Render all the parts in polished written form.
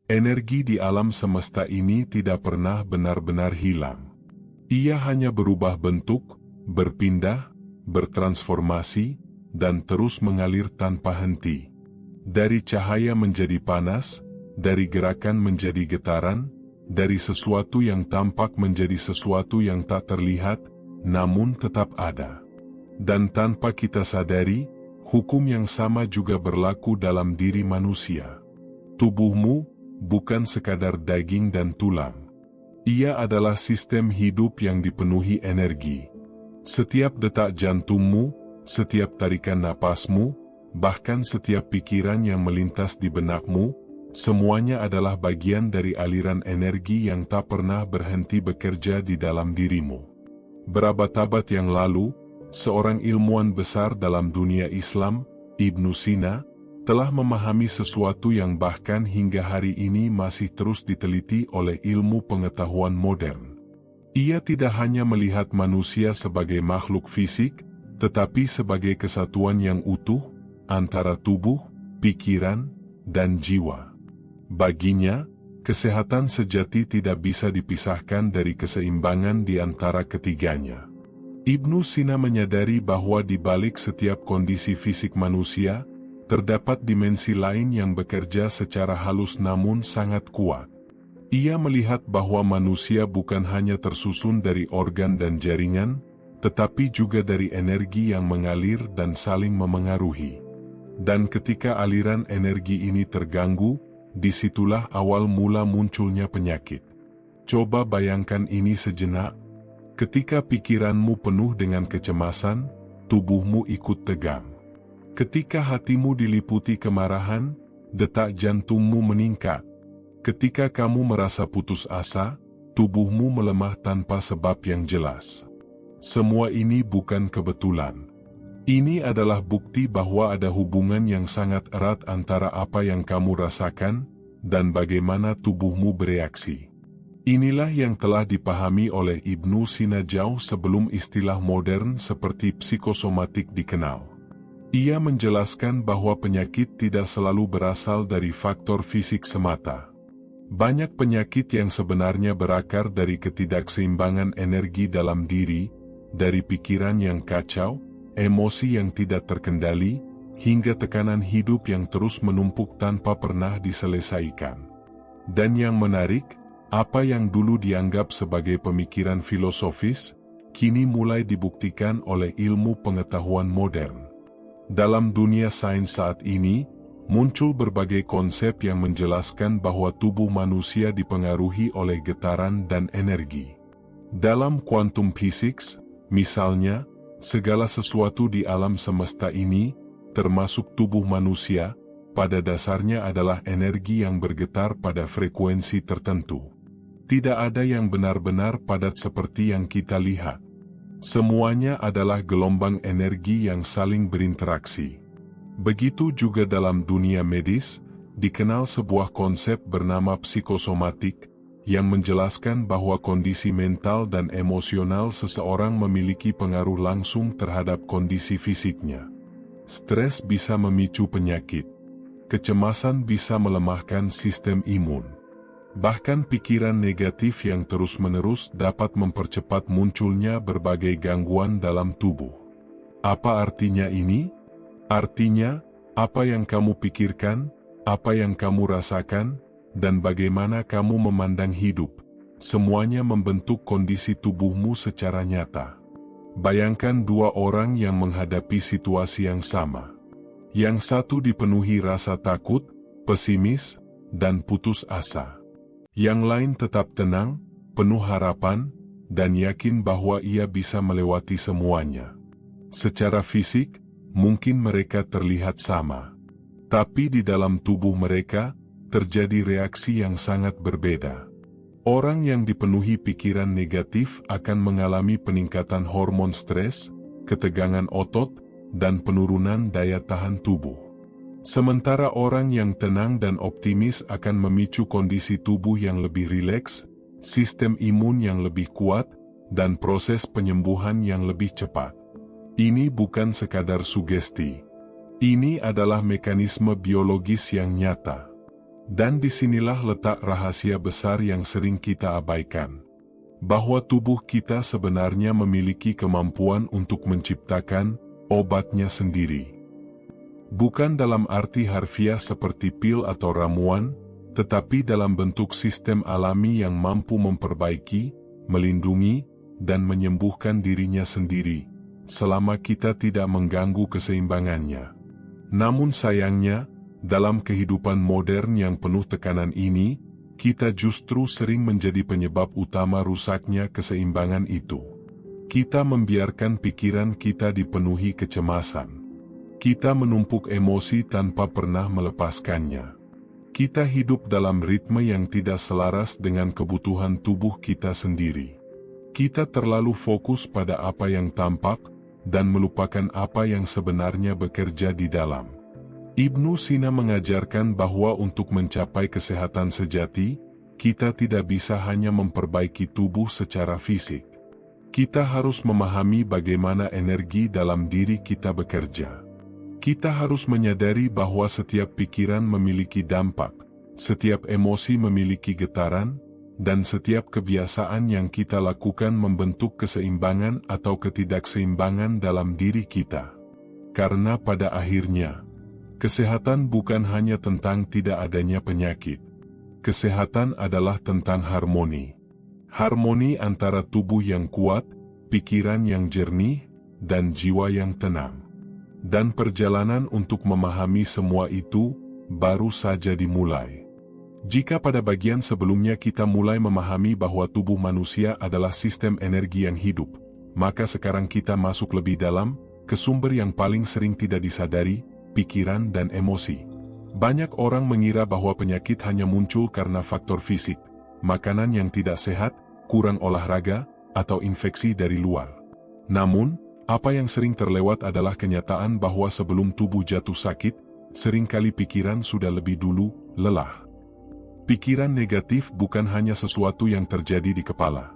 Energi di alam semesta ini tidak pernah benar-benar hilang. Ia hanya berubah bentuk, berpindah, bertransformasi, dan terus mengalir tanpa henti. Dari cahaya menjadi panas, dari gerakan menjadi getaran, dari sesuatu yang tampak menjadi sesuatu yang tak terlihat, namun tetap ada. Dan tanpa kita sadari, hukum yang sama juga berlaku dalam diri manusia. Tubuhmu bukan sekadar daging dan tulang. Ia adalah sistem hidup yang dipenuhi energi. Setiap detak jantungmu, setiap tarikan napasmu, bahkan setiap pikiran yang melintas di benakmu, semuanya adalah bagian dari aliran energi yang tak pernah berhenti bekerja di dalam dirimu. Berabad-abad yang lalu, seorang ilmuwan besar dalam dunia Islam, Ibnu Sina, telah memahami sesuatu yang bahkan hingga hari ini masih terus diteliti oleh ilmu pengetahuan modern. Ia tidak hanya melihat manusia sebagai makhluk fisik, tetapi sebagai kesatuan yang utuh antara tubuh, pikiran, dan jiwa. Baginya, kesehatan sejati tidak bisa dipisahkan dari keseimbangan di antara ketiganya. Ibnu Sina menyadari bahwa di balik setiap kondisi fisik manusia, terdapat dimensi lain yang bekerja secara halus namun sangat kuat. Ia melihat bahwa manusia bukan hanya tersusun dari organ dan jaringan, tetapi juga dari energi yang mengalir dan saling memengaruhi. Dan ketika aliran energi ini terganggu, disitulah awal mula munculnya penyakit. Coba bayangkan ini sejenak. Ketika pikiranmu penuh dengan kecemasan, tubuhmu ikut tegang. Ketika hatimu diliputi kemarahan, detak jantungmu meningkat. Ketika kamu merasa putus asa, tubuhmu melemah tanpa sebab yang jelas. Semua ini bukan kebetulan. Ini adalah bukti bahwa ada hubungan yang sangat erat antara apa yang kamu rasakan dan bagaimana tubuhmu bereaksi. Inilah yang telah dipahami oleh Ibnu Sina jauh sebelum istilah modern seperti psikosomatik dikenal. Ia menjelaskan bahwa penyakit tidak selalu berasal dari faktor fisik semata. Banyak penyakit yang sebenarnya berakar dari ketidakseimbangan energi dalam diri, dari pikiran yang kacau, emosi yang tidak terkendali, hingga tekanan hidup yang terus menumpuk tanpa pernah diselesaikan. Dan yang menarik, apa yang dulu dianggap sebagai pemikiran filosofis, kini mulai dibuktikan oleh ilmu pengetahuan modern. Dalam dunia sains saat ini, muncul berbagai konsep yang menjelaskan bahwa tubuh manusia dipengaruhi oleh getaran dan energi. Dalam quantum physics, misalnya, segala sesuatu di alam semesta ini, termasuk tubuh manusia, pada dasarnya adalah energi yang bergetar pada frekuensi tertentu. Tidak ada yang benar-benar padat seperti yang kita lihat. Semuanya adalah gelombang energi yang saling berinteraksi. Begitu juga dalam dunia medis, dikenal sebuah konsep bernama psikosomatik, yang menjelaskan bahwa kondisi mental dan emosional seseorang memiliki pengaruh langsung terhadap kondisi fisiknya. Stres bisa memicu penyakit. Kecemasan bisa melemahkan sistem imun. Bahkan pikiran negatif yang terus-menerus dapat mempercepat munculnya berbagai gangguan dalam tubuh. Apa artinya ini? Artinya, apa yang kamu pikirkan, apa yang kamu rasakan, dan bagaimana kamu memandang hidup, semuanya membentuk kondisi tubuhmu secara nyata. Bayangkan dua orang yang menghadapi situasi yang sama. Yang satu dipenuhi rasa takut, pesimis, dan putus asa. Yang lain tetap tenang, penuh harapan, dan yakin bahwa ia bisa melewati semuanya. Secara fisik, mungkin mereka terlihat sama. Tapi di dalam tubuh mereka, terjadi reaksi yang sangat berbeda. Orang yang dipenuhi pikiran negatif akan mengalami peningkatan hormon stres, ketegangan otot, dan penurunan daya tahan tubuh. Sementara orang yang tenang dan optimis akan memicu kondisi tubuh yang lebih rileks, sistem imun yang lebih kuat, dan proses penyembuhan yang lebih cepat. Ini bukan sekadar sugesti. Ini adalah mekanisme biologis yang nyata. Dan disinilah letak rahasia besar yang sering kita abaikan. Bahwa tubuh kita sebenarnya memiliki kemampuan untuk menciptakan obatnya sendiri. Bukan dalam arti harfiah seperti pil atau ramuan, tetapi dalam bentuk sistem alami yang mampu memperbaiki, melindungi, dan menyembuhkan dirinya sendiri, selama kita tidak mengganggu keseimbangannya. Namun sayangnya, dalam kehidupan modern yang penuh tekanan ini, kita justru sering menjadi penyebab utama rusaknya keseimbangan itu. Kita membiarkan pikiran kita dipenuhi kecemasan. Kita menumpuk emosi tanpa pernah melepaskannya. Kita hidup dalam ritme yang tidak selaras dengan kebutuhan tubuh kita sendiri. Kita terlalu fokus pada apa yang tampak, dan melupakan apa yang sebenarnya bekerja di dalam. Ibnu Sina mengajarkan bahwa untuk mencapai kesehatan sejati, kita tidak bisa hanya memperbaiki tubuh secara fisik. Kita harus memahami bagaimana energi dalam diri kita bekerja. Kita harus menyadari bahwa setiap pikiran memiliki dampak, setiap emosi memiliki getaran, dan setiap kebiasaan yang kita lakukan membentuk keseimbangan atau ketidakseimbangan dalam diri kita. Karena pada akhirnya, kesehatan bukan hanya tentang tidak adanya penyakit. Kesehatan adalah tentang harmoni. Harmoni antara tubuh yang kuat, pikiran yang jernih, dan jiwa yang tenang. Dan perjalanan untuk memahami semua itu baru saja dimulai. Jika pada bagian sebelumnya kita mulai memahami bahwa tubuh manusia adalah sistem energi yang hidup, maka sekarang kita masuk lebih dalam ke sumber yang paling sering tidak disadari, pikiran dan emosi. Banyak orang mengira bahwa penyakit hanya muncul karena faktor fisik, makanan yang tidak sehat, kurang olahraga, atau infeksi dari luar. Namun, apa yang sering terlewat adalah kenyataan bahwa sebelum tubuh jatuh sakit, seringkali pikiran sudah lebih dulu lelah. Pikiran negatif bukan hanya sesuatu yang terjadi di kepala.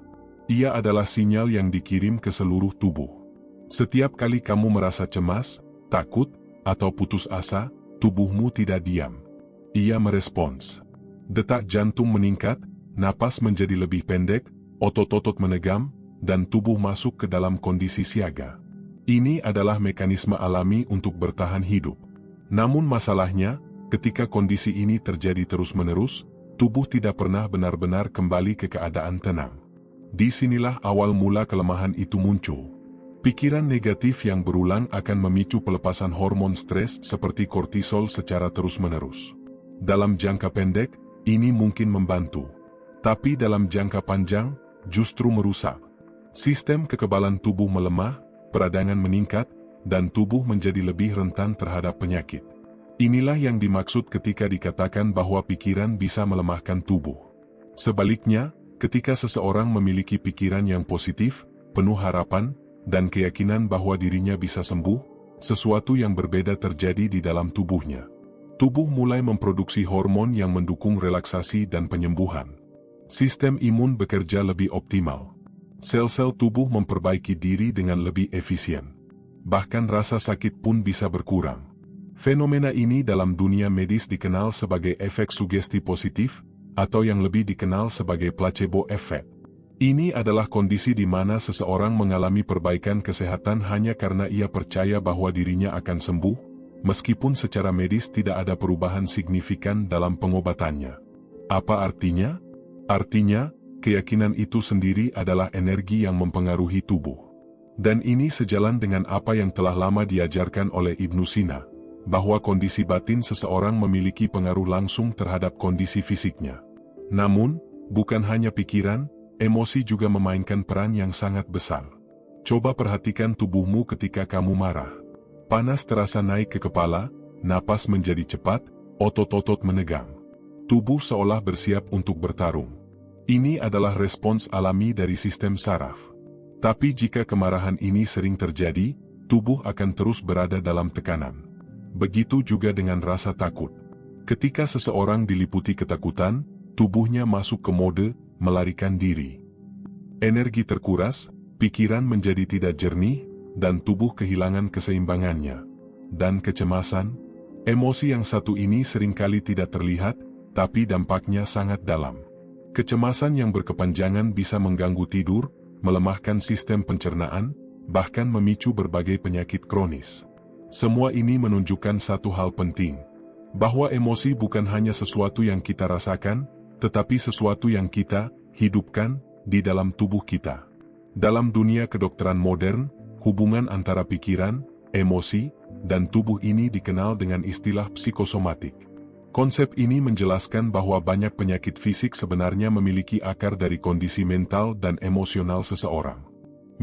Ia adalah sinyal yang dikirim ke seluruh tubuh. Setiap kali kamu merasa cemas, takut, atau putus asa, tubuhmu tidak diam. Ia merespons. Detak jantung meningkat, napas menjadi lebih pendek, otot-otot menegam, dan tubuh masuk ke dalam kondisi siaga. Ini adalah mekanisme alami untuk bertahan hidup. Namun masalahnya, ketika kondisi ini terjadi terus-menerus, tubuh tidak pernah benar-benar kembali ke keadaan tenang. Disinilah awal mula kelemahan itu muncul. Pikiran negatif yang berulang akan memicu pelepasan hormon stres seperti kortisol secara terus-menerus. Dalam jangka pendek, ini mungkin membantu. Tapi dalam jangka panjang, justru merusak. Sistem kekebalan tubuh melemah, peradangan meningkat, dan tubuh menjadi lebih rentan terhadap penyakit. Inilah yang dimaksud ketika dikatakan bahwa pikiran bisa melemahkan tubuh. Sebaliknya, ketika seseorang memiliki pikiran yang positif, penuh harapan, dan keyakinan bahwa dirinya bisa sembuh, sesuatu yang berbeda terjadi di dalam tubuhnya. Tubuh mulai memproduksi hormon yang mendukung relaksasi dan penyembuhan. Sistem imun bekerja lebih optimal. Sel-sel tubuh memperbaiki diri dengan lebih efisien. Bahkan rasa sakit pun bisa berkurang. Fenomena ini dalam dunia medis dikenal sebagai efek sugesti positif, atau yang lebih dikenal sebagai placebo effect. Ini adalah kondisi di mana seseorang mengalami perbaikan kesehatan hanya karena ia percaya bahwa dirinya akan sembuh, meskipun secara medis tidak ada perubahan signifikan dalam pengobatannya. Apa artinya? Artinya, keyakinan itu sendiri adalah energi yang mempengaruhi tubuh. Dan ini sejalan dengan apa yang telah lama diajarkan oleh Ibnu Sina, bahwa kondisi batin seseorang memiliki pengaruh langsung terhadap kondisi fisiknya. Namun, bukan hanya pikiran, emosi juga memainkan peran yang sangat besar. Coba perhatikan tubuhmu ketika kamu marah. Panas terasa naik ke kepala, napas menjadi cepat, otot-otot menegang. Tubuh seolah bersiap untuk bertarung. Ini adalah respons alami dari sistem saraf. Tapi jika kemarahan ini sering terjadi, tubuh akan terus berada dalam tekanan. Begitu juga dengan rasa takut. Ketika seseorang diliputi ketakutan, tubuhnya masuk ke mode melarikan diri. Energi terkuras, pikiran menjadi tidak jernih, dan tubuh kehilangan keseimbangannya. Dan kecemasan, emosi yang satu ini seringkali tidak terlihat, tapi dampaknya sangat dalam. Kecemasan yang berkepanjangan bisa mengganggu tidur, melemahkan sistem pencernaan, bahkan memicu berbagai penyakit kronis. Semua ini menunjukkan satu hal penting, bahwa emosi bukan hanya sesuatu yang kita rasakan, tetapi sesuatu yang kita hidupkan di dalam tubuh kita. Dalam dunia kedokteran modern, hubungan antara pikiran, emosi, dan tubuh ini dikenal dengan istilah psikosomatik. Konsep ini menjelaskan bahwa banyak penyakit fisik sebenarnya memiliki akar dari kondisi mental dan emosional seseorang.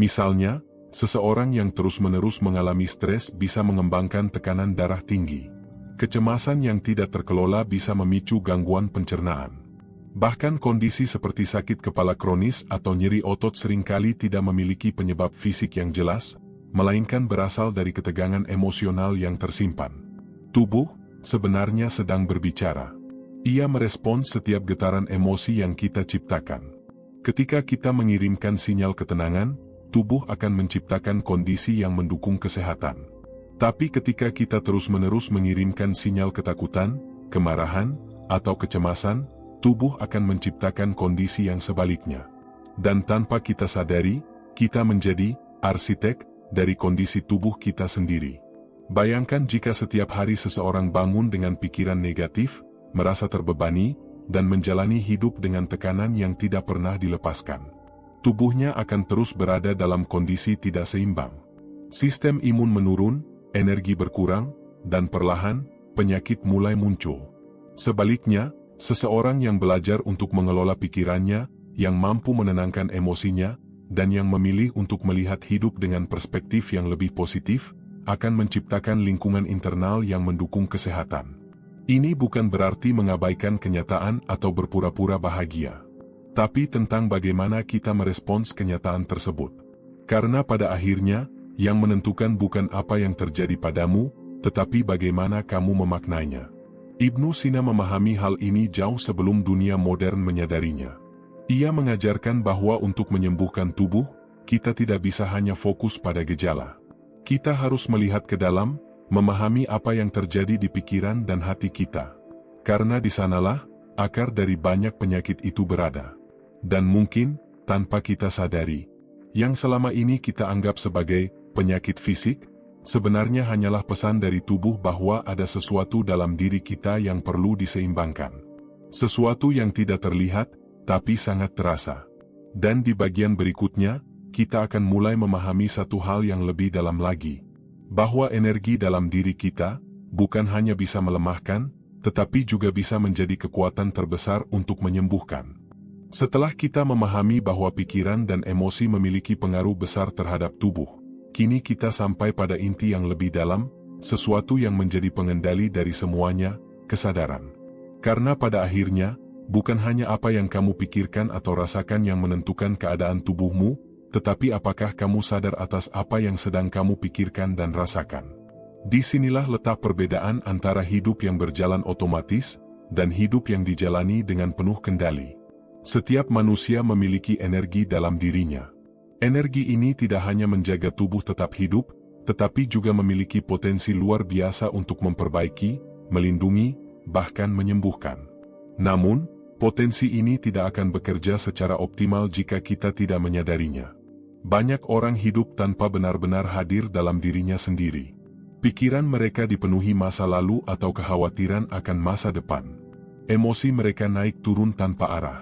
Misalnya, seseorang yang terus-menerus mengalami stres bisa mengembangkan tekanan darah tinggi. Kecemasan yang tidak terkelola bisa memicu gangguan pencernaan. Bahkan kondisi seperti sakit kepala kronis atau nyeri otot seringkali tidak memiliki penyebab fisik yang jelas, melainkan berasal dari ketegangan emosional yang tersimpan. Tubuh sebenarnya sedang berbicara. Ia merespons setiap getaran emosi yang kita ciptakan. Ketika kita mengirimkan sinyal ketenangan, tubuh akan menciptakan kondisi yang mendukung kesehatan. Tapi ketika kita terus-menerus mengirimkan sinyal ketakutan, kemarahan, atau kecemasan, tubuh akan menciptakan kondisi yang sebaliknya. Dan tanpa kita sadari, kita menjadi arsitek dari kondisi tubuh kita sendiri. Bayangkan jika setiap hari seseorang bangun dengan pikiran negatif, merasa terbebani, dan menjalani hidup dengan tekanan yang tidak pernah dilepaskan. Tubuhnya akan terus berada dalam kondisi tidak seimbang. Sistem imun menurun, energi berkurang, dan perlahan, penyakit mulai muncul. Sebaliknya, seseorang yang belajar untuk mengelola pikirannya, yang mampu menenangkan emosinya, dan yang memilih untuk melihat hidup dengan perspektif yang lebih positif, akan menciptakan lingkungan internal yang mendukung kesehatan. Ini bukan berarti mengabaikan kenyataan atau berpura-pura bahagia, tapi tentang bagaimana kita merespons kenyataan tersebut. Karena pada akhirnya, yang menentukan bukan apa yang terjadi padamu, tetapi bagaimana kamu memaknainya. Ibnu Sina memahami hal ini jauh sebelum dunia modern menyadarinya. Ia mengajarkan bahwa untuk menyembuhkan tubuh, kita tidak bisa hanya fokus pada gejala. Kita harus melihat ke dalam, memahami apa yang terjadi di pikiran dan hati kita. Karena di sanalah, akar dari banyak penyakit itu berada. Dan mungkin, tanpa kita sadari, yang selama ini kita anggap sebagai penyakit fisik, sebenarnya hanyalah pesan dari tubuh bahwa ada sesuatu dalam diri kita yang perlu diseimbangkan. Sesuatu yang tidak terlihat, tapi sangat terasa. Dan di bagian berikutnya, kita akan mulai memahami satu hal yang lebih dalam lagi. Bahwa energi dalam diri kita, bukan hanya bisa melemahkan, tetapi juga bisa menjadi kekuatan terbesar untuk menyembuhkan. Setelah kita memahami bahwa pikiran dan emosi memiliki pengaruh besar terhadap tubuh, kini kita sampai pada inti yang lebih dalam, sesuatu yang menjadi pengendali dari semuanya, kesadaran. Karena pada akhirnya, bukan hanya apa yang kamu pikirkan atau rasakan yang menentukan keadaan tubuhmu, tetapi apakah kamu sadar atas apa yang sedang kamu pikirkan dan rasakan. Disinilah letak perbedaan antara hidup yang berjalan otomatis, dan hidup yang dijalani dengan penuh kendali. Setiap manusia memiliki energi dalam dirinya. Energi ini tidak hanya menjaga tubuh tetap hidup, tetapi juga memiliki potensi luar biasa untuk memperbaiki, melindungi, bahkan menyembuhkan. Namun, potensi ini tidak akan bekerja secara optimal jika kita tidak menyadarinya. Banyak orang hidup tanpa benar-benar hadir dalam dirinya sendiri. Pikiran mereka dipenuhi masa lalu atau kekhawatiran akan masa depan. Emosi mereka naik turun tanpa arah.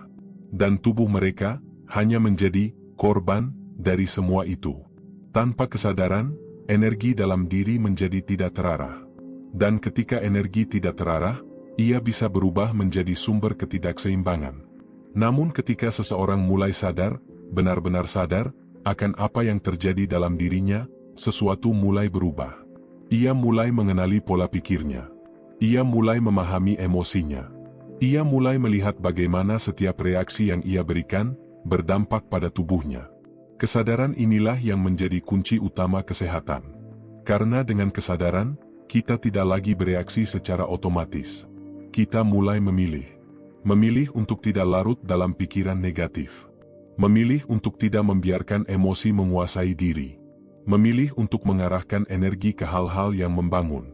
Dan tubuh mereka hanya menjadi korban dari semua itu. Tanpa kesadaran, energi dalam diri menjadi tidak terarah. Dan ketika energi tidak terarah, ia bisa berubah menjadi sumber ketidakseimbangan. Namun ketika seseorang mulai sadar, benar-benar sadar, akan apa yang terjadi dalam dirinya, sesuatu mulai berubah. Ia mulai mengenali pola pikirnya. Ia mulai memahami emosinya. Ia mulai melihat bagaimana setiap reaksi yang ia berikan, berdampak pada tubuhnya. Kesadaran inilah yang menjadi kunci utama kesehatan. Karena dengan kesadaran, kita tidak lagi bereaksi secara otomatis. Kita mulai memilih. Memilih untuk tidak larut dalam pikiran negatif. Memilih untuk tidak membiarkan emosi menguasai diri. Memilih untuk mengarahkan energi ke hal-hal yang membangun.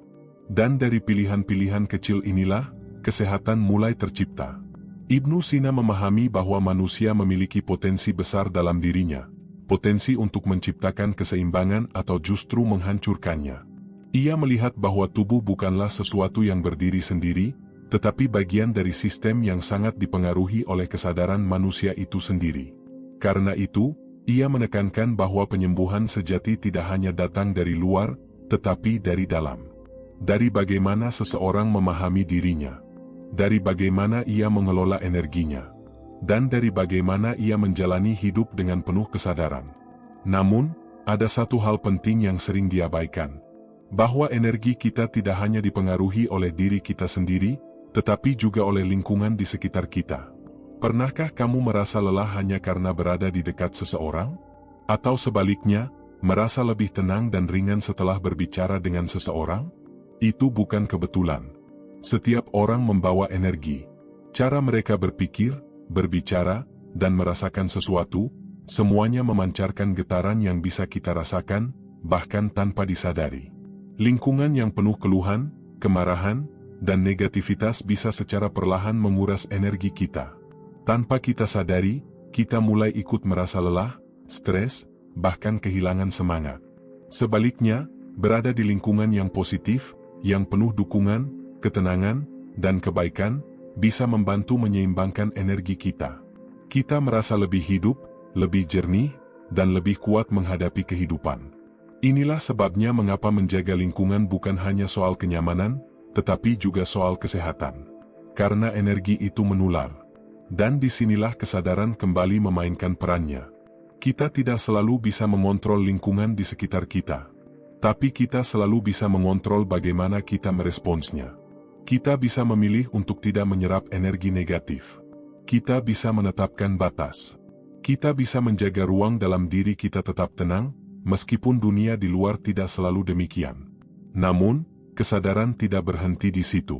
Dan dari pilihan-pilihan kecil inilah, kesehatan mulai tercipta. Ibnu Sina memahami bahwa manusia memiliki potensi besar dalam dirinya, potensi untuk menciptakan keseimbangan atau justru menghancurkannya. Ia melihat bahwa tubuh bukanlah sesuatu yang berdiri sendiri, tetapi bagian dari sistem yang sangat dipengaruhi oleh kesadaran manusia itu sendiri. Karena itu, ia menekankan bahwa penyembuhan sejati tidak hanya datang dari luar, tetapi dari dalam. Dari bagaimana seseorang memahami dirinya, dari bagaimana ia mengelola energinya, dan dari bagaimana ia menjalani hidup dengan penuh kesadaran. Namun, ada satu hal penting yang sering diabaikan, bahwa energi kita tidak hanya dipengaruhi oleh diri kita sendiri, tetapi juga oleh lingkungan di sekitar kita. Pernahkah kamu merasa lelah hanya karena berada di dekat seseorang? Atau sebaliknya, merasa lebih tenang dan ringan setelah berbicara dengan seseorang? Itu bukan kebetulan. Setiap orang membawa energi. Cara mereka berpikir, berbicara, dan merasakan sesuatu, semuanya memancarkan getaran yang bisa kita rasakan, bahkan tanpa disadari. Lingkungan yang penuh keluhan, kemarahan, dan negativitas bisa secara perlahan menguras energi kita. Tanpa kita sadari, kita mulai ikut merasa lelah, stres, bahkan kehilangan semangat. Sebaliknya, berada di lingkungan yang positif, yang penuh dukungan, ketenangan, dan kebaikan, bisa membantu menyeimbangkan energi kita. Kita merasa lebih hidup, lebih jernih, dan lebih kuat menghadapi kehidupan. Inilah sebabnya mengapa menjaga lingkungan bukan hanya soal kenyamanan, tetapi juga soal kesehatan. Karena energi itu menular. Dan disinilah kesadaran kembali memainkan perannya. Kita tidak selalu bisa mengontrol lingkungan di sekitar kita. Tapi kita selalu bisa mengontrol bagaimana kita meresponsnya. Kita bisa memilih untuk tidak menyerap energi negatif. Kita bisa menetapkan batas. Kita bisa menjaga ruang dalam diri kita tetap tenang, meskipun dunia di luar tidak selalu demikian. Namun, kesadaran tidak berhenti di situ.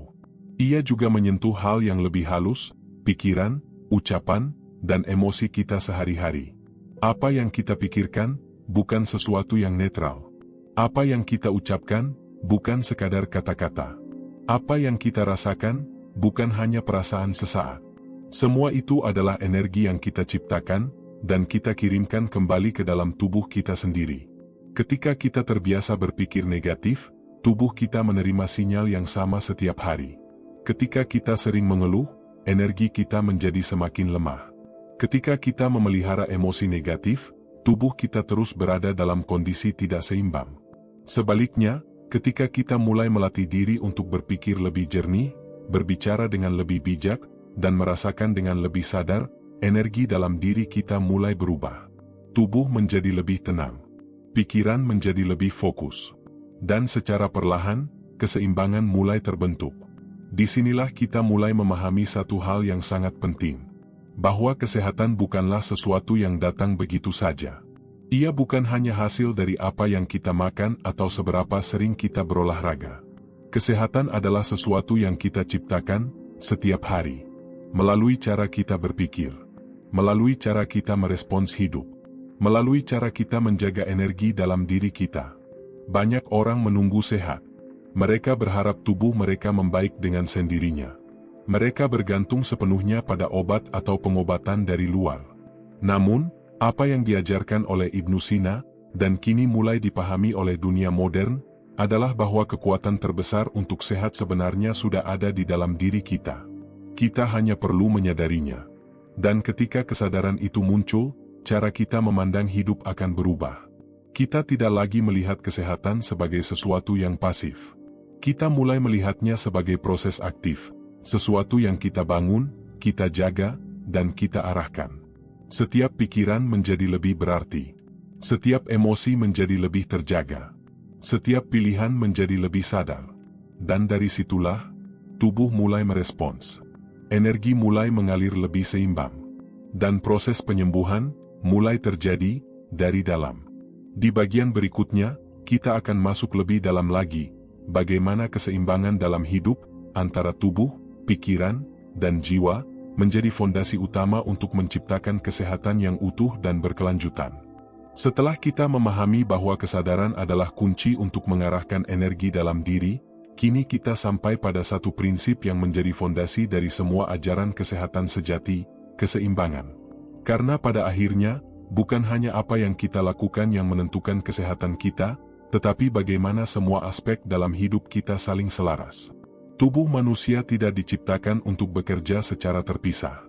Ia juga menyentuh hal yang lebih halus, pikiran, ucapan, dan emosi kita sehari-hari. Apa yang kita pikirkan, bukan sesuatu yang netral. Apa yang kita ucapkan, bukan sekadar kata-kata. Apa yang kita rasakan, bukan hanya perasaan sesaat. Semua itu adalah energi yang kita ciptakan, dan kita kirimkan kembali ke dalam tubuh kita sendiri. Ketika kita terbiasa berpikir negatif, tubuh kita menerima sinyal yang sama setiap hari. Ketika kita sering mengeluh, energi kita menjadi semakin lemah. Ketika kita memelihara emosi negatif, tubuh kita terus berada dalam kondisi tidak seimbang. Sebaliknya, ketika kita mulai melatih diri untuk berpikir lebih jernih, berbicara dengan lebih bijak, dan merasakan dengan lebih sadar, energi dalam diri kita mulai berubah. Tubuh menjadi lebih tenang. Pikiran menjadi lebih fokus. Dan secara perlahan, keseimbangan mulai terbentuk. Disinilah kita mulai memahami satu hal yang sangat penting. Bahwa kesehatan bukanlah sesuatu yang datang begitu saja. Ia bukan hanya hasil dari apa yang kita makan atau seberapa sering kita berolahraga. Kesehatan adalah sesuatu yang kita ciptakan setiap hari. Melalui cara kita berpikir. Melalui cara kita merespons hidup. Melalui cara kita menjaga energi dalam diri kita. Banyak orang menunggu sehat. Mereka berharap tubuh mereka membaik dengan sendirinya. Mereka bergantung sepenuhnya pada obat atau pengobatan dari luar. Namun, apa yang diajarkan oleh Ibnu Sina, dan kini mulai dipahami oleh dunia modern, adalah bahwa kekuatan terbesar untuk sehat sebenarnya sudah ada di dalam diri kita. Kita hanya perlu menyadarinya. Dan ketika kesadaran itu muncul, cara kita memandang hidup akan berubah. Kita tidak lagi melihat kesehatan sebagai sesuatu yang pasif. Kita mulai melihatnya sebagai proses aktif, sesuatu yang kita bangun, kita jaga, dan kita arahkan. Setiap pikiran menjadi lebih berarti. Setiap emosi menjadi lebih terjaga. Setiap pilihan menjadi lebih sadar. Dan dari situlah, tubuh mulai merespons. Energi mulai mengalir lebih seimbang. Dan proses penyembuhan mulai terjadi dari dalam. Di bagian berikutnya, kita akan masuk lebih dalam lagi, bagaimana keseimbangan dalam hidup, antara tubuh, pikiran, dan jiwa, menjadi fondasi utama untuk menciptakan kesehatan yang utuh dan berkelanjutan. Setelah kita memahami bahwa kesadaran adalah kunci untuk mengarahkan energi dalam diri, kini kita sampai pada satu prinsip yang menjadi fondasi dari semua ajaran kesehatan sejati, keseimbangan. Karena pada akhirnya, bukan hanya apa yang kita lakukan yang menentukan kesehatan kita, tetapi bagaimana semua aspek dalam hidup kita saling selaras. Tubuh manusia tidak diciptakan untuk bekerja secara terpisah.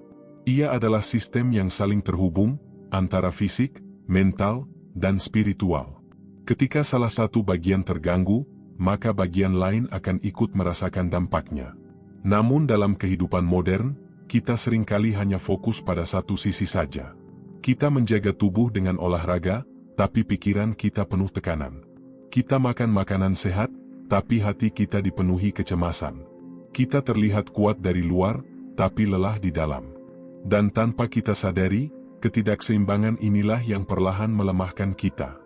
Ia adalah sistem yang saling terhubung, antara fisik, mental, dan spiritual. Ketika salah satu bagian terganggu, maka bagian lain akan ikut merasakan dampaknya. Namun dalam kehidupan modern, kita seringkali hanya fokus pada satu sisi saja. Kita menjaga tubuh dengan olahraga, tapi pikiran kita penuh tekanan. Kita makan makanan sehat, tapi hati kita dipenuhi kecemasan. Kita terlihat kuat dari luar, tapi lelah di dalam. Dan tanpa kita sadari, ketidakseimbangan inilah yang perlahan melemahkan kita.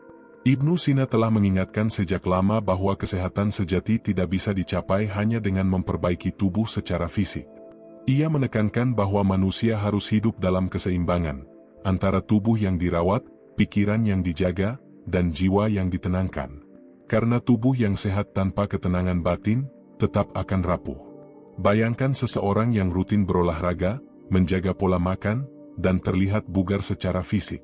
Ibnu Sina telah mengingatkan sejak lama bahwa kesehatan sejati tidak bisa dicapai hanya dengan memperbaiki tubuh secara fisik. Ia menekankan bahwa manusia harus hidup dalam keseimbangan, antara tubuh yang dirawat, pikiran yang dijaga, dan jiwa yang ditenangkan. Karena tubuh yang sehat tanpa ketenangan batin, tetap akan rapuh. Bayangkan seseorang yang rutin berolahraga, menjaga pola makan, dan terlihat bugar secara fisik.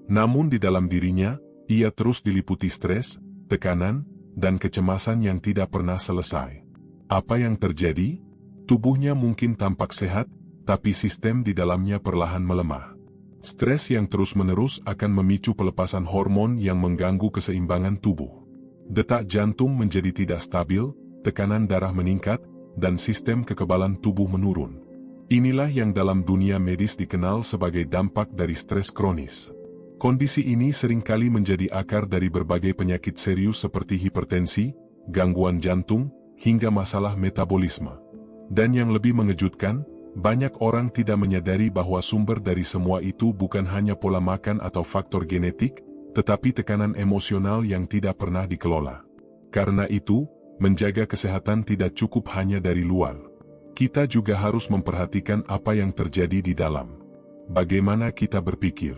Namun di dalam dirinya, ia terus diliputi stres, tekanan, dan kecemasan yang tidak pernah selesai. Apa yang terjadi? Tubuhnya mungkin tampak sehat, tapi sistem di dalamnya perlahan melemah. Stres yang terus-menerus akan memicu pelepasan hormon yang mengganggu keseimbangan tubuh. Detak jantung menjadi tidak stabil, tekanan darah meningkat, dan sistem kekebalan tubuh menurun. Inilah yang dalam dunia medis dikenal sebagai dampak dari stres kronis. Kondisi ini seringkali menjadi akar dari berbagai penyakit serius seperti hipertensi, gangguan jantung, hingga masalah metabolisme. Dan yang lebih mengejutkan, banyak orang tidak menyadari bahwa sumber dari semua itu bukan hanya pola makan atau faktor genetik, tetapi tekanan emosional yang tidak pernah dikelola. Karena itu, menjaga kesehatan tidak cukup hanya dari luar. Kita juga harus memperhatikan apa yang terjadi di dalam. Bagaimana kita berpikir?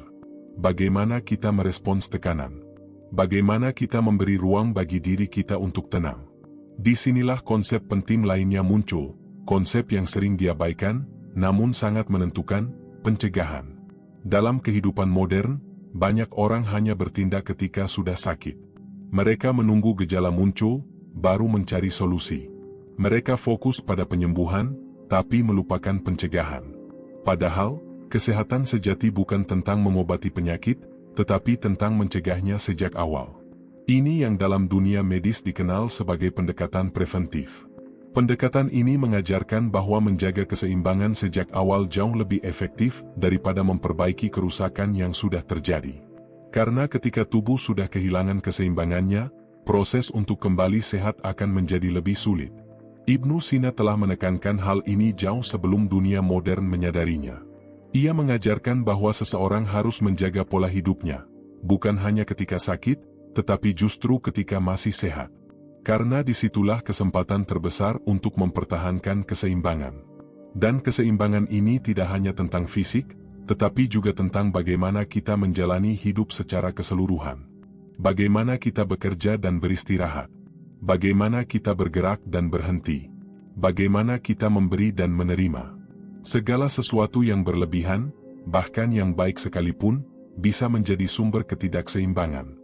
Bagaimana kita merespons tekanan? Bagaimana kita memberi ruang bagi diri kita untuk tenang? Disinilah konsep penting lainnya muncul, konsep yang sering diabaikan, namun sangat menentukan, pencegahan. Dalam kehidupan modern, banyak orang hanya bertindak ketika sudah sakit. Mereka menunggu gejala muncul, baru mencari solusi. Mereka fokus pada penyembuhan, tapi melupakan pencegahan. Padahal, kesehatan sejati bukan tentang mengobati penyakit, tetapi tentang mencegahnya sejak awal. Ini yang dalam dunia medis dikenal sebagai pendekatan preventif. Pendekatan ini mengajarkan bahwa menjaga keseimbangan sejak awal jauh lebih efektif daripada memperbaiki kerusakan yang sudah terjadi. Karena ketika tubuh sudah kehilangan keseimbangannya, proses untuk kembali sehat akan menjadi lebih sulit. Ibnu Sina telah menekankan hal ini jauh sebelum dunia modern menyadarinya. Ia mengajarkan bahwa seseorang harus menjaga pola hidupnya, bukan hanya ketika sakit, tetapi justru ketika masih sehat. Karena disitulah kesempatan terbesar untuk mempertahankan keseimbangan. Dan keseimbangan ini tidak hanya tentang fisik, tetapi juga tentang bagaimana kita menjalani hidup secara keseluruhan. Bagaimana kita bekerja dan beristirahat. Bagaimana kita bergerak dan berhenti. Bagaimana kita memberi dan menerima. Segala sesuatu yang berlebihan, bahkan yang baik sekalipun, bisa menjadi sumber ketidakseimbangan.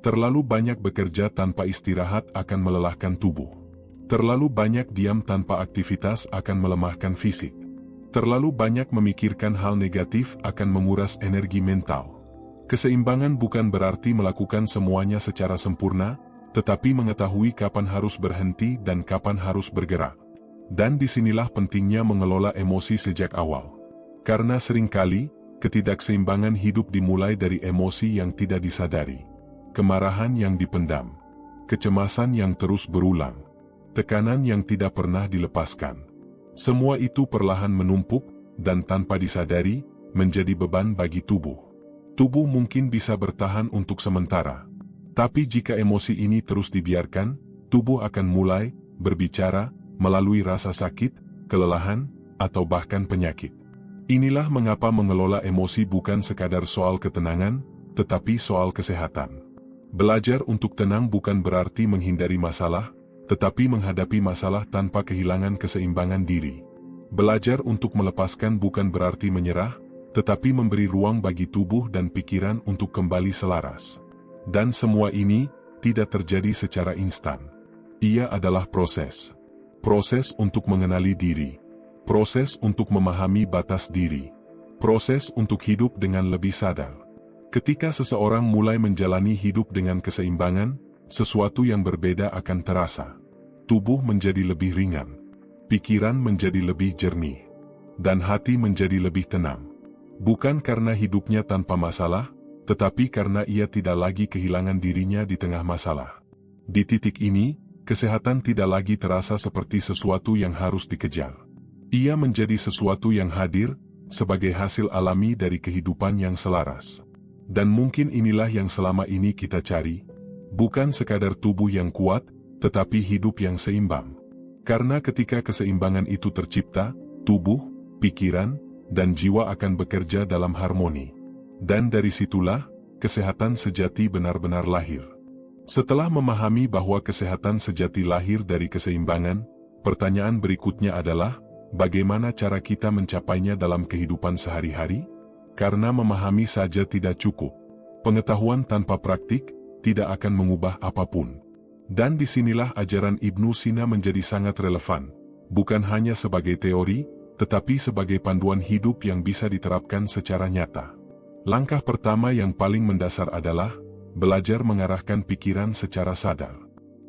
Terlalu banyak bekerja tanpa istirahat akan melelahkan tubuh. Terlalu banyak diam tanpa aktivitas akan melemahkan fisik. Terlalu banyak memikirkan hal negatif akan menguras energi mental. Keseimbangan bukan berarti melakukan semuanya secara sempurna, tetapi mengetahui kapan harus berhenti dan kapan harus bergerak. Dan disinilah pentingnya mengelola emosi sejak awal. Karena seringkali, ketidakseimbangan hidup dimulai dari emosi yang tidak disadari. Kemarahan yang dipendam. Kecemasan yang terus berulang. Tekanan yang tidak pernah dilepaskan. Semua itu perlahan menumpuk, dan tanpa disadari, menjadi beban bagi tubuh. Tubuh mungkin bisa bertahan untuk sementara. Tapi jika emosi ini terus dibiarkan, tubuh akan mulai berbicara melalui rasa sakit, kelelahan, atau bahkan penyakit. Inilah mengapa mengelola emosi bukan sekadar soal ketenangan, tetapi soal kesehatan. Belajar untuk tenang bukan berarti menghindari masalah, tetapi menghadapi masalah tanpa kehilangan keseimbangan diri. Belajar untuk melepaskan bukan berarti menyerah, tetapi memberi ruang bagi tubuh dan pikiran untuk kembali selaras. Dan semua ini tidak terjadi secara instan. Ia adalah proses. Proses untuk mengenali diri. Proses untuk memahami batas diri. Proses untuk hidup dengan lebih sadar. Ketika seseorang mulai menjalani hidup dengan keseimbangan, sesuatu yang berbeda akan terasa. Tubuh menjadi lebih ringan. Pikiran menjadi lebih jernih. Dan hati menjadi lebih tenang. Bukan karena hidupnya tanpa masalah, tetapi karena ia tidak lagi kehilangan dirinya di tengah masalah. Di titik ini, kesehatan tidak lagi terasa seperti sesuatu yang harus dikejar. Ia menjadi sesuatu yang hadir, sebagai hasil alami dari kehidupan yang selaras. Dan mungkin inilah yang selama ini kita cari, bukan sekadar tubuh yang kuat, tetapi hidup yang seimbang. Karena ketika keseimbangan itu tercipta, tubuh, pikiran, dan jiwa akan bekerja dalam harmoni. Dan dari situlah, kesehatan sejati benar-benar lahir. Setelah memahami bahwa kesehatan sejati lahir dari keseimbangan, pertanyaan berikutnya adalah, bagaimana cara kita mencapainya dalam kehidupan sehari-hari? Karena memahami saja tidak cukup. Pengetahuan tanpa praktik, tidak akan mengubah apapun. Dan disinilah ajaran Ibnu Sina menjadi sangat relevan, bukan hanya sebagai teori, tetapi sebagai panduan hidup yang bisa diterapkan secara nyata. Langkah pertama yang paling mendasar adalah belajar mengarahkan pikiran secara sadar.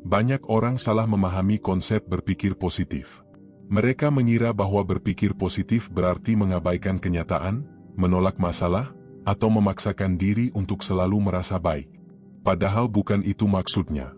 Banyak orang salah memahami konsep berpikir positif. Mereka mengira bahwa berpikir positif berarti mengabaikan kenyataan, menolak masalah, atau memaksakan diri untuk selalu merasa baik. Padahal bukan itu maksudnya.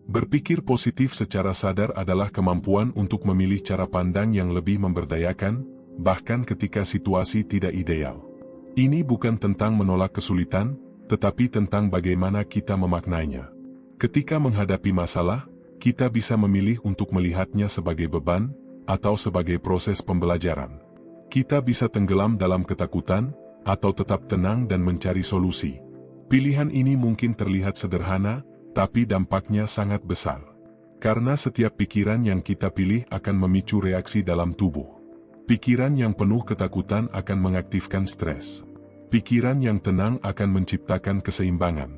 Berpikir positif secara sadar adalah kemampuan untuk memilih cara pandang yang lebih memberdayakan, bahkan ketika situasi tidak ideal. Ini bukan tentang menolak kesulitan, tetapi tentang bagaimana kita memaknainya. Ketika menghadapi masalah, kita bisa memilih untuk melihatnya sebagai beban, atau sebagai proses pembelajaran. Kita bisa tenggelam dalam ketakutan, atau tetap tenang dan mencari solusi. Pilihan ini mungkin terlihat sederhana, tapi dampaknya sangat besar. Karena setiap pikiran yang kita pilih akan memicu reaksi dalam tubuh. Pikiran yang penuh ketakutan akan mengaktifkan stres. Pikiran yang tenang akan menciptakan keseimbangan.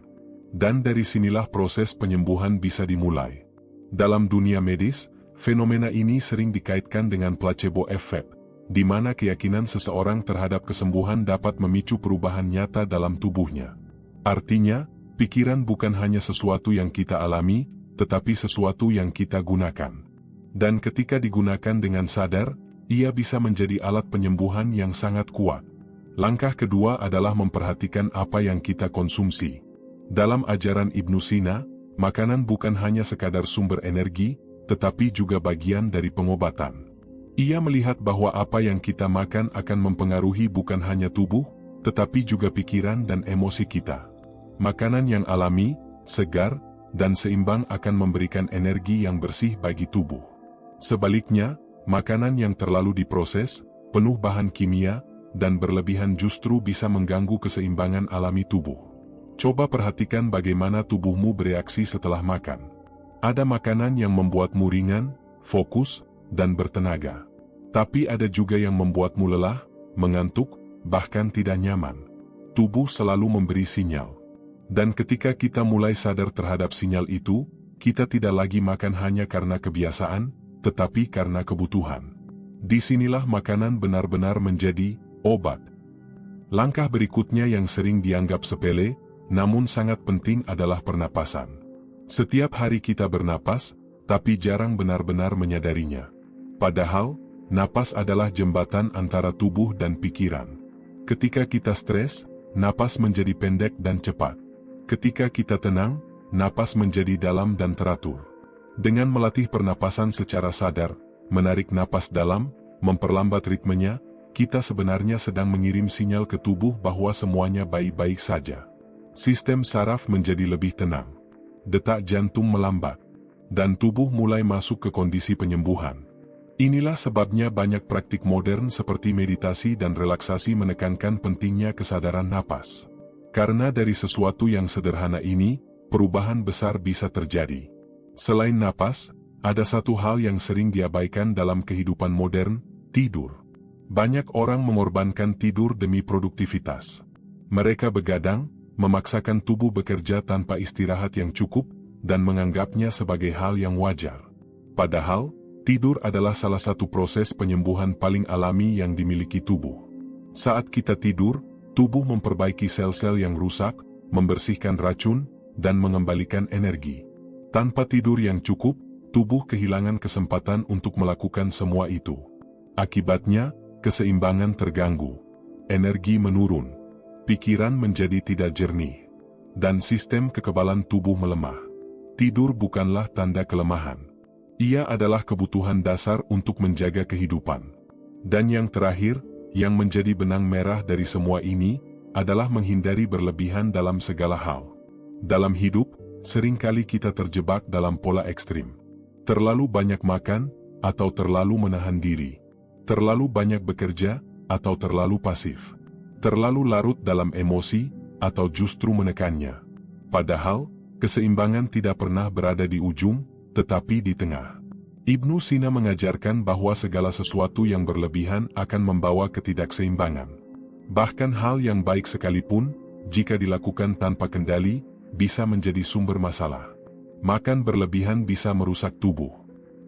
Dan dari sinilah proses penyembuhan bisa dimulai. Dalam dunia medis, fenomena ini sering dikaitkan dengan placebo effect, di mana keyakinan seseorang terhadap kesembuhan dapat memicu perubahan nyata dalam tubuhnya. Artinya, pikiran bukan hanya sesuatu yang kita alami, tetapi sesuatu yang kita gunakan. Dan ketika digunakan dengan sadar, ia bisa menjadi alat penyembuhan yang sangat kuat. Langkah kedua adalah memperhatikan apa yang kita konsumsi. Dalam ajaran Ibnu Sina, makanan bukan hanya sekadar sumber energi, tetapi juga bagian dari pengobatan. Ia melihat bahwa apa yang kita makan akan mempengaruhi bukan hanya tubuh, tetapi juga pikiran dan emosi kita. Makanan yang alami, segar, dan seimbang akan memberikan energi yang bersih bagi tubuh. Sebaliknya, makanan yang terlalu diproses, penuh bahan kimia, dan berlebihan justru bisa mengganggu keseimbangan alami tubuh. Coba perhatikan bagaimana tubuhmu bereaksi setelah makan. Ada makanan yang membuatmu ringan, fokus, dan bertenaga. Tapi ada juga yang membuatmu lelah, mengantuk, bahkan tidak nyaman. Tubuh selalu memberi sinyal. Dan ketika kita mulai sadar terhadap sinyal itu, kita tidak lagi makan hanya karena kebiasaan, tetapi karena kebutuhan. Disinilah makanan benar-benar menjadi obat. Langkah berikutnya yang sering dianggap sepele, namun sangat penting adalah pernapasan. Setiap hari kita bernapas, tapi jarang benar-benar menyadarinya. Padahal, napas adalah jembatan antara tubuh dan pikiran. Ketika kita stres, napas menjadi pendek dan cepat. Ketika kita tenang, napas menjadi dalam dan teratur. Dengan melatih pernapasan secara sadar, menarik napas dalam, memperlambat ritmenya, kita sebenarnya sedang mengirim sinyal ke tubuh bahwa semuanya baik-baik saja. Sistem saraf menjadi lebih tenang. Detak jantung melambat. Dan tubuh mulai masuk ke kondisi penyembuhan. Inilah sebabnya banyak praktik modern seperti meditasi dan relaksasi menekankan pentingnya kesadaran napas. Karena dari sesuatu yang sederhana ini, perubahan besar bisa terjadi. Selain napas, Ada satu hal yang sering diabaikan dalam kehidupan modern, tidur. Banyak orang mengorbankan tidur demi produktivitas. Mereka begadang, memaksakan tubuh bekerja tanpa istirahat yang cukup, dan menganggapnya sebagai hal yang wajar. Padahal, tidur adalah salah satu proses penyembuhan paling alami yang dimiliki tubuh. Saat kita tidur, tubuh memperbaiki sel-sel yang rusak, membersihkan racun, dan mengembalikan energi. Tanpa tidur yang cukup, tubuh kehilangan kesempatan untuk melakukan semua itu. Akibatnya, keseimbangan terganggu, energi menurun, pikiran menjadi tidak jernih, dan sistem kekebalan tubuh melemah. Tidur bukanlah tanda kelemahan. Ia adalah kebutuhan dasar untuk menjaga kehidupan. Dan yang terakhir, yang menjadi benang merah dari semua ini, adalah menghindari berlebihan dalam segala hal. Dalam hidup, seringkali kita terjebak dalam pola ekstrim. Terlalu banyak makan, atau terlalu menahan diri. Terlalu banyak bekerja, atau terlalu pasif. Terlalu larut dalam emosi, atau justru menekannya. Padahal, keseimbangan tidak pernah berada di ujung, tetapi di tengah. Ibnu Sina mengajarkan bahwa segala sesuatu yang berlebihan akan membawa ketidakseimbangan. Bahkan hal yang baik sekalipun, jika dilakukan tanpa kendali, bisa menjadi sumber masalah. Makan berlebihan bisa merusak tubuh.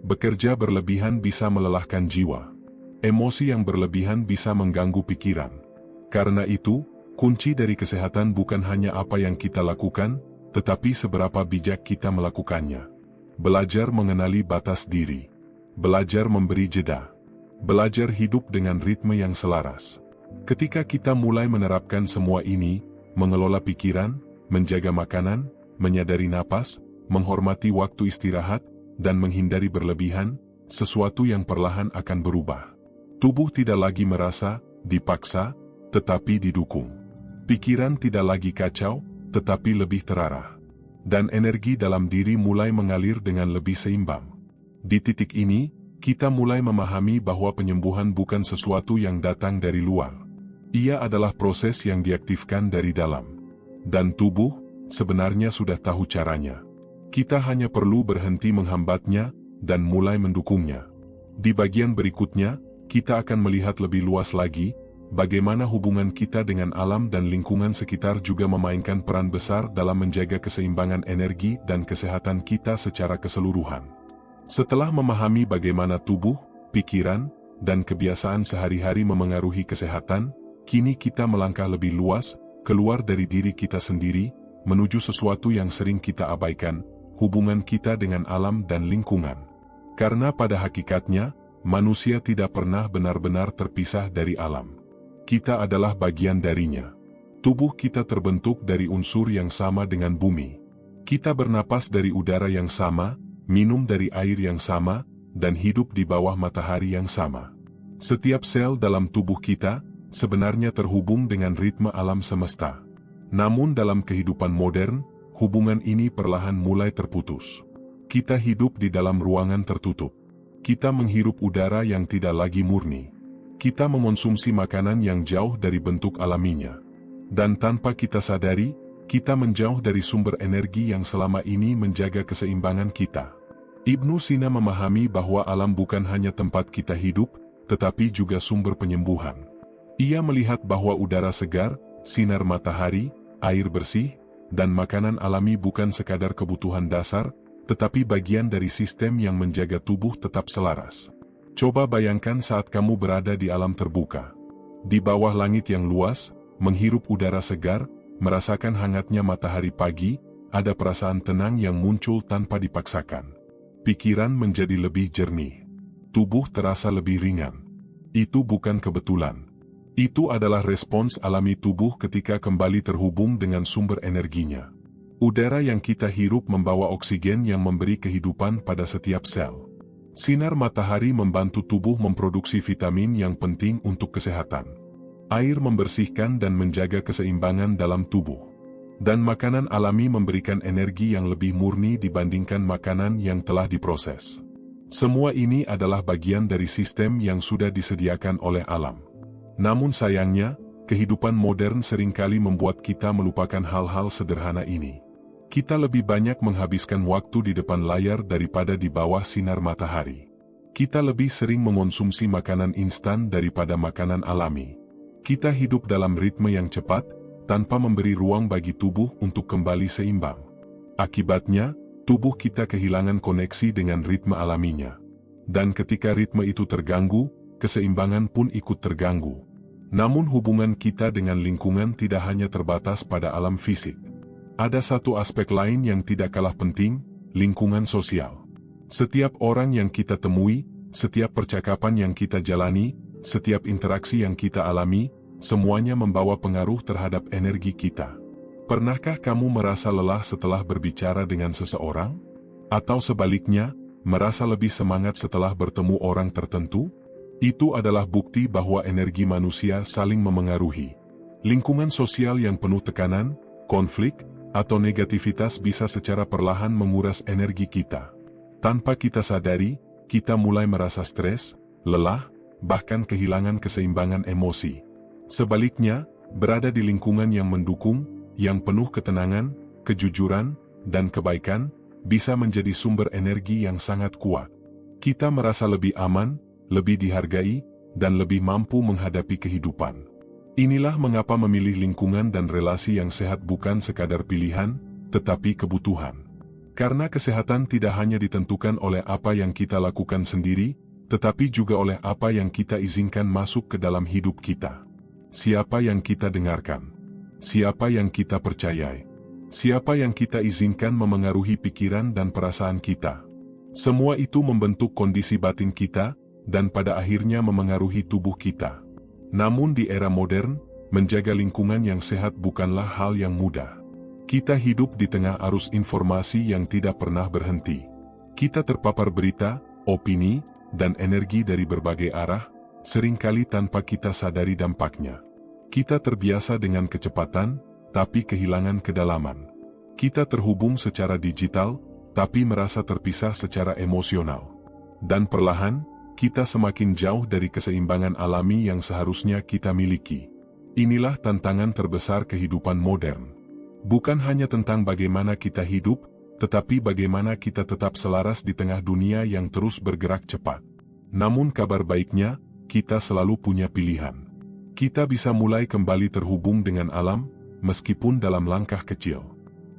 Bekerja berlebihan bisa melelahkan jiwa. Emosi yang berlebihan bisa mengganggu pikiran. Karena itu, kunci dari kesehatan bukan hanya apa yang kita lakukan, tetapi seberapa bijak kita melakukannya. Belajar mengenali batas diri. Belajar memberi jeda. Belajar hidup dengan ritme yang selaras. Ketika kita mulai menerapkan semua ini, mengelola pikiran, menjaga makanan, menyadari napas, menghormati waktu istirahat, dan menghindari berlebihan, sesuatu yang perlahan akan berubah. Tubuh tidak lagi merasa, dipaksa, tetapi didukung. Pikiran tidak lagi kacau, tetapi lebih terarah. Dan energi dalam diri mulai mengalir dengan lebih seimbang. Di titik ini, kita mulai memahami bahwa penyembuhan bukan sesuatu yang datang dari luar. Ia adalah proses yang diaktifkan dari dalam. Dan tubuh, sebenarnya sudah tahu caranya. Kita hanya perlu berhenti menghambatnya, dan mulai mendukungnya. Di bagian berikutnya, kita akan melihat lebih luas lagi, bagaimana hubungan kita dengan alam dan lingkungan sekitar juga memainkan peran besar dalam menjaga keseimbangan energi dan kesehatan kita secara keseluruhan. Setelah memahami bagaimana tubuh, pikiran, dan kebiasaan sehari-hari memengaruhi kesehatan, kini kita melangkah lebih luas, keluar dari diri kita sendiri, menuju sesuatu yang sering kita abaikan, hubungan kita dengan alam dan lingkungan. Karena pada hakikatnya, manusia tidak pernah benar-benar terpisah dari alam. Kita adalah bagian darinya. Tubuh kita terbentuk dari unsur yang sama dengan bumi. Kita bernapas dari udara yang sama, minum dari air yang sama, dan hidup di bawah matahari yang sama. Setiap sel dalam tubuh kita, sebenarnya terhubung dengan ritme alam semesta. Namun dalam kehidupan modern, hubungan ini perlahan mulai terputus. Kita hidup di dalam ruangan tertutup. Kita menghirup udara yang tidak lagi murni. Kita mengonsumsi makanan yang jauh dari bentuk alaminya. Dan tanpa kita sadari, kita menjauh dari sumber energi yang selama ini menjaga keseimbangan kita. Ibnu Sina memahami bahwa alam bukan hanya tempat kita hidup, tetapi juga sumber penyembuhan. Ia melihat bahwa udara segar, sinar matahari, air bersih, dan makanan alami bukan sekadar kebutuhan dasar, tetapi bagian dari sistem yang menjaga tubuh tetap selaras. Coba bayangkan saat kamu berada di alam terbuka. Di bawah langit yang luas, menghirup udara segar, merasakan hangatnya matahari pagi, ada perasaan tenang yang muncul tanpa dipaksakan. Pikiran menjadi lebih jernih. Tubuh terasa lebih ringan. Itu bukan kebetulan. Itu adalah respons alami tubuh ketika kembali terhubung dengan sumber energinya. Udara yang kita hirup membawa oksigen yang memberi kehidupan pada setiap sel. Sinar matahari membantu tubuh memproduksi vitamin yang penting untuk kesehatan. Air membersihkan dan menjaga keseimbangan dalam tubuh. Dan makanan alami memberikan energi yang lebih murni dibandingkan makanan yang telah diproses. Semua ini adalah bagian dari sistem yang sudah disediakan oleh alam. Namun sayangnya, kehidupan modern seringkali membuat kita melupakan hal-hal sederhana ini. Kita lebih banyak menghabiskan waktu di depan layar daripada di bawah sinar matahari. Kita lebih sering mengonsumsi makanan instan daripada makanan alami. Kita hidup dalam ritme yang cepat, tanpa memberi ruang bagi tubuh untuk kembali seimbang. Akibatnya, tubuh kita kehilangan koneksi dengan ritme alaminya. Dan ketika ritme itu terganggu, keseimbangan pun ikut terganggu. Namun hubungan kita dengan lingkungan tidak hanya terbatas pada alam fisik. Ada satu aspek lain yang tidak kalah penting, lingkungan sosial. Setiap orang yang kita temui, setiap percakapan yang kita jalani, setiap interaksi yang kita alami, semuanya membawa pengaruh terhadap energi kita. Pernahkah kamu merasa lelah setelah berbicara dengan seseorang? Atau sebaliknya, merasa lebih semangat setelah bertemu orang tertentu? Itu adalah bukti bahwa energi manusia saling memengaruhi. Lingkungan sosial yang penuh tekanan, konflik, atau negativitas bisa secara perlahan menguras energi kita. Tanpa kita sadari, kita mulai merasa stres, lelah, bahkan kehilangan keseimbangan emosi. Sebaliknya, berada di lingkungan yang mendukung, yang penuh ketenangan, kejujuran, dan kebaikan, bisa menjadi sumber energi yang sangat kuat. Kita merasa lebih aman, lebih dihargai, dan lebih mampu menghadapi kehidupan. Inilah mengapa memilih lingkungan dan relasi yang sehat bukan sekadar pilihan, tetapi kebutuhan. Karena kesehatan tidak hanya ditentukan oleh apa yang kita lakukan sendiri, tetapi juga oleh apa yang kita izinkan masuk ke dalam hidup kita. Siapa yang kita dengarkan? Siapa yang kita percayai? Siapa yang kita izinkan memengaruhi pikiran dan perasaan kita? Semua itu membentuk kondisi batin kita, dan pada akhirnya memengaruhi tubuh kita. Namun di era modern, menjaga lingkungan yang sehat bukanlah hal yang mudah. Kita hidup di tengah arus informasi yang tidak pernah berhenti. Kita terpapar berita, opini, dan energi dari berbagai arah, seringkali tanpa kita sadari dampaknya. Kita terbiasa dengan kecepatan, tapi kehilangan kedalaman. Kita terhubung secara digital, tapi merasa terpisah secara emosional. Dan perlahan, kita semakin jauh dari keseimbangan alami yang seharusnya kita miliki. Inilah tantangan terbesar kehidupan modern. Bukan hanya tentang bagaimana kita hidup, tetapi bagaimana kita tetap selaras di tengah dunia yang terus bergerak cepat. Namun kabar baiknya, kita selalu punya pilihan. Kita bisa mulai kembali terhubung dengan alam, meskipun dalam langkah kecil.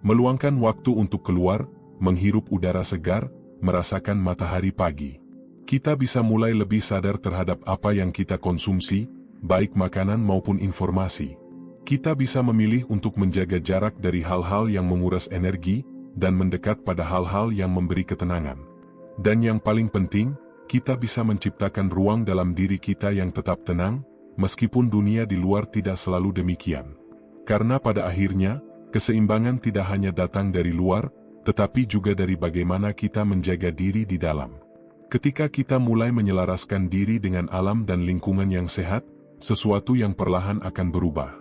Meluangkan waktu untuk keluar, menghirup udara segar, merasakan matahari pagi. Kita bisa mulai lebih sadar terhadap apa yang kita konsumsi, baik makanan maupun informasi. Kita bisa memilih untuk menjaga jarak dari hal-hal yang menguras energi, dan mendekat pada hal-hal yang memberi ketenangan. Dan yang paling penting, kita bisa menciptakan ruang dalam diri kita yang tetap tenang, meskipun dunia di luar tidak selalu demikian. Karena pada akhirnya, keseimbangan tidak hanya datang dari luar, tetapi juga dari bagaimana kita menjaga diri di dalam. Ketika kita mulai menyelaraskan diri dengan alam dan lingkungan yang sehat, sesuatu yang perlahan akan berubah.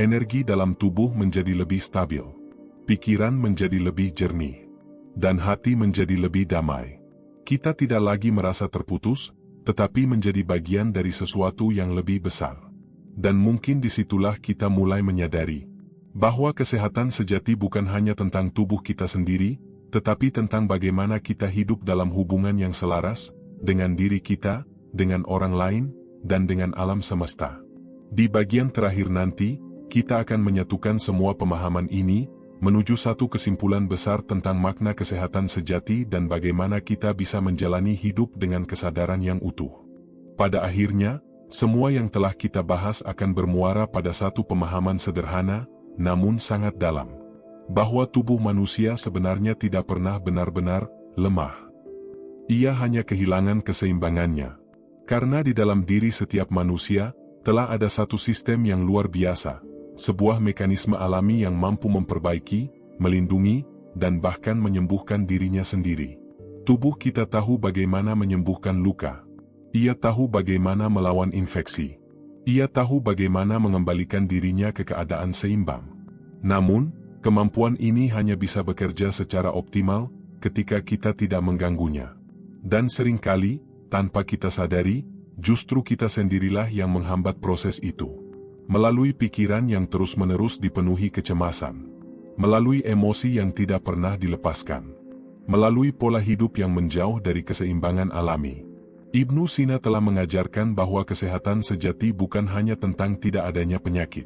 Energi dalam tubuh menjadi lebih stabil, pikiran menjadi lebih jernih, dan hati menjadi lebih damai. Kita tidak lagi merasa terputus, tetapi menjadi bagian dari sesuatu yang lebih besar. Dan mungkin disitulah kita mulai menyadari bahwa kesehatan sejati bukan hanya tentang tubuh kita sendiri, tetapi tentang bagaimana kita hidup dalam hubungan yang selaras, dengan diri kita, dengan orang lain, dan dengan alam semesta. Di bagian terakhir nanti, kita akan menyatukan semua pemahaman ini, menuju satu kesimpulan besar tentang makna kesehatan sejati dan bagaimana kita bisa menjalani hidup dengan kesadaran yang utuh. Pada akhirnya, semua yang telah kita bahas akan bermuara pada satu pemahaman sederhana, namun sangat dalam. Bahwa tubuh manusia sebenarnya tidak pernah benar-benar lemah. Ia hanya kehilangan keseimbangannya. Karena di dalam diri setiap manusia, telah ada satu sistem yang luar biasa, sebuah mekanisme alami yang mampu memperbaiki, melindungi, dan bahkan menyembuhkan dirinya sendiri. Tubuh kita tahu bagaimana menyembuhkan luka. Ia tahu bagaimana melawan infeksi. Ia tahu bagaimana mengembalikan dirinya ke keadaan seimbang. Namun, kemampuan ini hanya bisa bekerja secara optimal ketika kita tidak mengganggunya. Dan seringkali, tanpa kita sadari, justru kita sendirilah yang menghambat proses itu. Melalui pikiran yang terus-menerus dipenuhi kecemasan. melalui emosi yang tidak pernah dilepaskan, melalui pola hidup yang menjauh dari keseimbangan alami. Ibnu Sina telah mengajarkan bahwa kesehatan sejati bukan hanya tentang tidak adanya penyakit.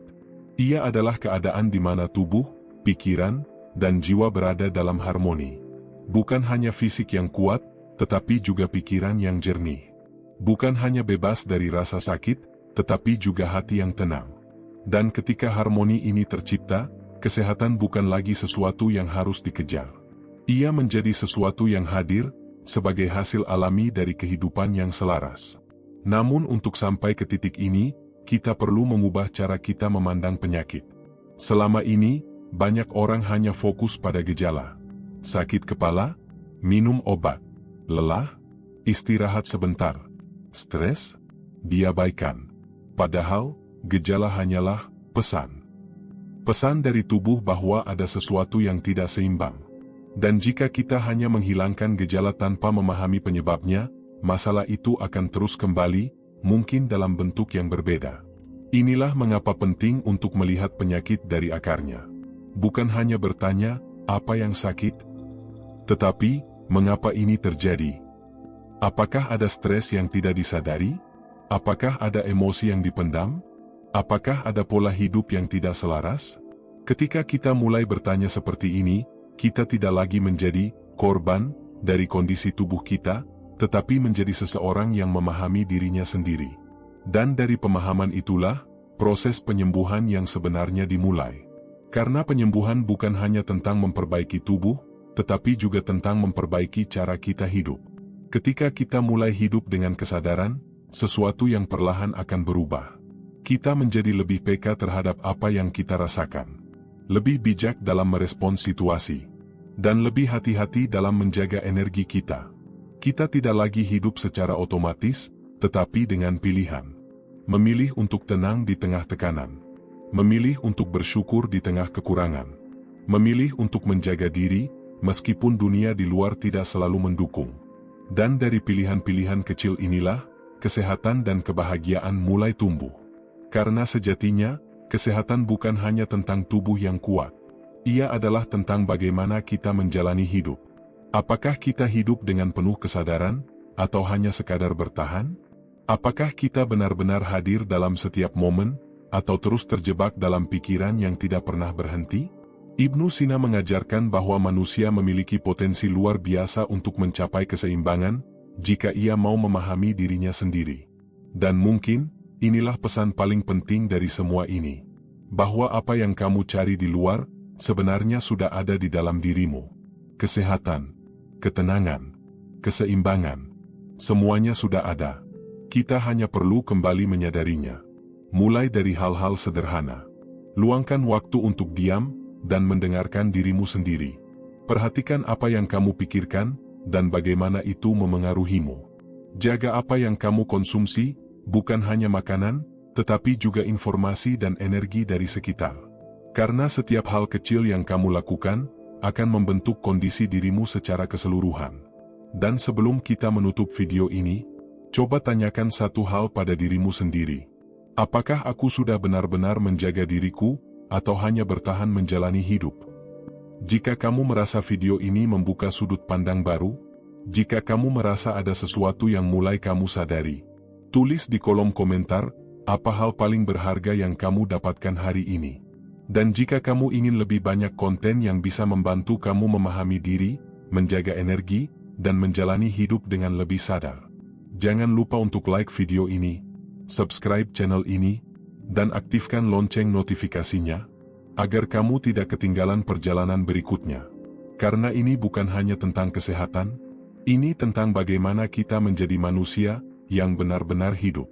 Ia adalah keadaan di mana tubuh, pikiran, dan jiwa berada dalam harmoni. Bukan hanya fisik yang kuat, tetapi juga pikiran yang jernih. Bukan hanya bebas dari rasa sakit, tetapi juga hati yang tenang. Dan ketika harmoni ini tercipta, kesehatan bukan lagi sesuatu yang harus dikejar. Ia menjadi sesuatu yang hadir, sebagai hasil alami dari kehidupan yang selaras. Namun untuk sampai ke titik ini, kita perlu mengubah cara kita memandang penyakit. Selama ini, banyak orang hanya fokus pada gejala. Sakit kepala, minum obat. Lelah, istirahat sebentar. Stres, diabaikan. Padahal, gejala hanyalah pesan. Pesan dari tubuh bahwa ada sesuatu yang tidak seimbang. Dan jika kita hanya menghilangkan gejala tanpa memahami penyebabnya, masalah itu akan terus kembali, mungkin dalam bentuk yang berbeda. Inilah mengapa penting untuk melihat penyakit dari akarnya. Bukan hanya bertanya, apa yang sakit? Tetapi, mengapa ini terjadi? Apakah ada stres yang tidak disadari? Apakah ada emosi yang dipendam? Apakah ada pola hidup yang tidak selaras? Ketika kita mulai bertanya seperti ini, kita tidak lagi menjadi korban dari kondisi tubuh kita, tetapi menjadi seseorang yang memahami dirinya sendiri. Dan dari pemahaman itulah, proses penyembuhan yang sebenarnya dimulai. Karena penyembuhan bukan hanya tentang memperbaiki tubuh, tetapi juga tentang memperbaiki cara kita hidup. Ketika kita mulai hidup dengan kesadaran, sesuatu yang perlahan akan berubah. Kita menjadi lebih peka terhadap apa yang kita rasakan. Lebih bijak dalam merespons situasi. Dan lebih hati-hati dalam menjaga energi kita. Kita tidak lagi hidup secara otomatis, tetapi dengan pilihan. Memilih untuk tenang di tengah tekanan. Memilih untuk bersyukur di tengah kekurangan. Memilih untuk menjaga diri, meskipun dunia di luar tidak selalu mendukung. Dan dari pilihan-pilihan kecil inilah, kesehatan dan kebahagiaan mulai tumbuh. Karena sejatinya, kesehatan bukan hanya tentang tubuh yang kuat. Ia adalah tentang bagaimana kita menjalani hidup. Apakah kita hidup dengan penuh kesadaran, atau hanya sekadar bertahan? Apakah kita benar-benar hadir dalam setiap momen, atau terus terjebak dalam pikiran yang tidak pernah berhenti? Ibnu Sina mengajarkan bahwa manusia memiliki potensi luar biasa untuk mencapai keseimbangan, jika ia mau memahami dirinya sendiri. Dan mungkin, inilah pesan paling penting dari semua ini. Bahwa apa yang kamu cari di luar, sebenarnya sudah ada di dalam dirimu. Kesehatan, ketenangan, keseimbangan, semuanya sudah ada. Kita hanya perlu kembali menyadarinya. Mulai dari hal-hal sederhana. Luangkan waktu untuk diam, dan mendengarkan dirimu sendiri. Perhatikan apa yang kamu pikirkan, dan bagaimana itu memengaruhimu. Jaga apa yang kamu konsumsi, bukan hanya makanan, tetapi juga informasi dan energi dari sekitar. Karena setiap hal kecil yang kamu lakukan, akan membentuk kondisi dirimu secara keseluruhan. Dan sebelum kita menutup video ini, coba tanyakan satu hal pada dirimu sendiri. Apakah aku sudah benar-benar menjaga diriku, atau hanya bertahan menjalani hidup? Jika kamu merasa video ini membuka sudut pandang baru, jika kamu merasa ada sesuatu yang mulai kamu sadari, tulis di kolom komentar, apa hal paling berharga yang kamu dapatkan hari ini. Dan jika kamu ingin lebih banyak konten yang bisa membantu kamu memahami diri, menjaga energi, dan menjalani hidup dengan lebih sadar, jangan lupa untuk like video ini, subscribe channel ini, dan aktifkan lonceng notifikasinya, agar kamu tidak ketinggalan perjalanan berikutnya. Karena ini bukan hanya tentang kesehatan, ini tentang bagaimana kita menjadi manusia yang benar-benar hidup.